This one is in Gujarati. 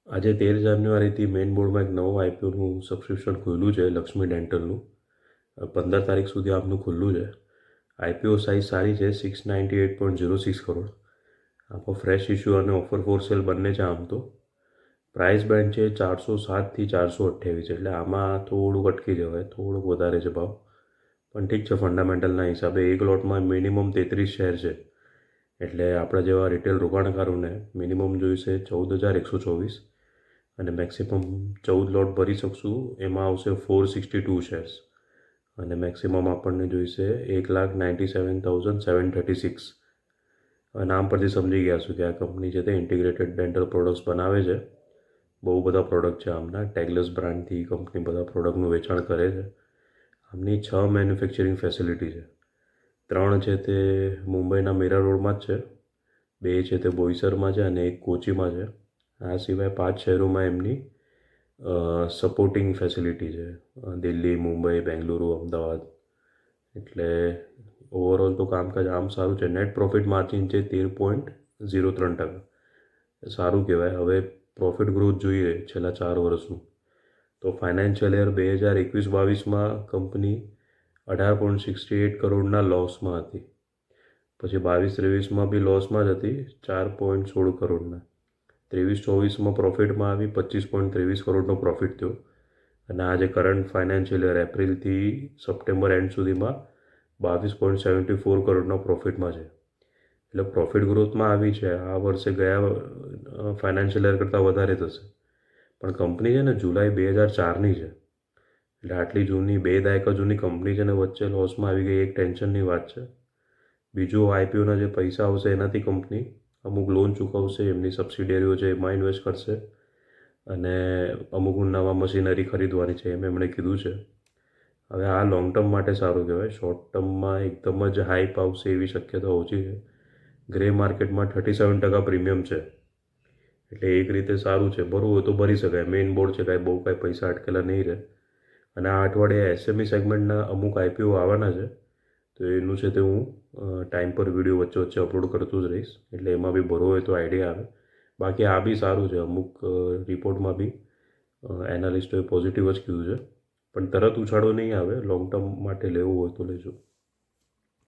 આજે 13 જાન્યુઆરીથી મેઇન બોર્ડમાં એક નવું આઈપીઓનું સબસ્ક્રિપ્શન ખુલ્લું છે લક્ષ્મી ડેન્ટલનું. 15 તારીખ સુધી આપનું ખુલ્લું છે. આઈપીઓ સાઇઝ સારી છે, 698.06 કરોડ. આમાં ફ્રેશ ઇસ્યુ અને ઓફર ફોર સેલ બંને છે. આમ તો પ્રાઇસ બેન્ડ છે 407થી 428, એટલે આમાં થોડુંક અટકી જવાય, થોડુંક વધારે છે ભાવ, પણ ઠીક છે. ફંડામેન્ટલના હિસાબે એક લોટમાં મિનિમમ 33 શેર છે, એટલે આપણા જેવા રિટેલ રોકાણકારોને મિનિમમ જોઈશે 14,124 અને મેક્સિમમ 14 લોટ ભરી શકશું. એમાં આવશે 462 શેર્સ અને મેક્સિમમ આપણને જોઈશે 1,97,736. હવે નામ પરથી સમજી ગયા છું કે આ કંપની છે તે ઇન્ટિગ્રેટેડ ડેન્ટલ પ્રોડક્ટ્સ બનાવે છે. બહુ બધા પ્રોડક્ટ છે આમના. ટેગલેસ બ્રાન્ડથી કંપની બધા પ્રોડક્ટનું વેચાણ કરે છે. આમની 6 મેન્યુફેક્ચરિંગ ફેસિલિટી છે. 3 છે તે મુંબઈના મીરા રોડમાં જ છે, 2 છે તે બોઈસરમાં છે અને 1 કોચીમાં છે. આ સિવાય 5 શહેરોમાં એમની સપોર્ટિંગ ફેસિલિટી છે, દિલ્હી, મુંબઈ, બેંગલુરુ, અમદાવાદ. એટલે ઓવરઓલ તો કામકાજ આમ સારું છે. નેટ પ્રોફિટ માર્જિન છે 13.03%. સારું કહેવાય. હવે પ્રોફિટ ગ્રોથ જોઈએ છેલ્લા 4 વર્ષનું, તો ફાઇનાન્શિયલ યર 2021-22માં કંપની 18.68 કરોડના લોસમાં હતી. પછી 22-23માં બી લોસમાં જ હતી, 4.16 કરોડના. 23-24માં પ્રોફિટમાં આવી, 25.23 કરોડનો પ્રોફિટ થયો. અને આજે કરંટ ફાઇનાન્શિયલ યર એપ્રિલથી સપ્ટેમ્બર એન્ડ સુધીમાં 22.74 કરોડના પ્રોફિટમાં છે. એટલે પ્રોફિટ ગ્રોથમાં આવી છે. આ વર્ષે ગયા ફાઇનાન્શિયલ યર કરતાં વધારે થશે. પણ કંપની છે ને જુલાઈ 2004ની છે, એટલે આટલી જૂની, 2 દાયકા જૂની કંપની છે ને વચ્ચે લોસમાં આવી ગઈ, એક ટેન્શનની વાત છે. બીજું, આઈપીઓના જે પૈસા આવશે એનાથી કંપની અમુક લોન ચૂકવશે, એમની સબસિડિયરીઓ છે એમાં ઇન્વેસ્ટ કરશે અને અમુક નવા મશીનરી ખરીદવાની છે એમ એમણે કીધું છે. હવે આ લોંગ ટર્મ માટે સારું કહેવાય. શોર્ટ ટર્મમાં એકદમ જ હાઈપ આવશે એવી શક્યતા ઓછી છે. ગ્રે માર્કેટમાં 37% પ્રીમિયમ છે, એટલે એક રીતે સારું છે. ભરવું હોય તો ભરી શકાય. મેઇન બોર્ડ છે, કાંઈ પૈસા અટકેલા નહીં રહે. અને આ અઠવાડિયે એસએમઈ સેગમેન્ટના અમુક આઈપીઓ આવવાના છે, તો એનું છે તે હું ટાઈમ પર વિડીયો વચ્ચે વચ્ચે અપલોડ કરતો જ રહીશ, એટલે એમાં બી ભરવો હોય તો આઈડિયા આવે. બાકી આ બી સારું છે. અમુક રિપોર્ટમાં બી એનાલિસ્ટોએ પોઝિટિવ જ કીધું છે, પણ તરત ઉછાળો નહીં આવે. લોંગ ટર્મ માટે લેવું હોય તો લેજો.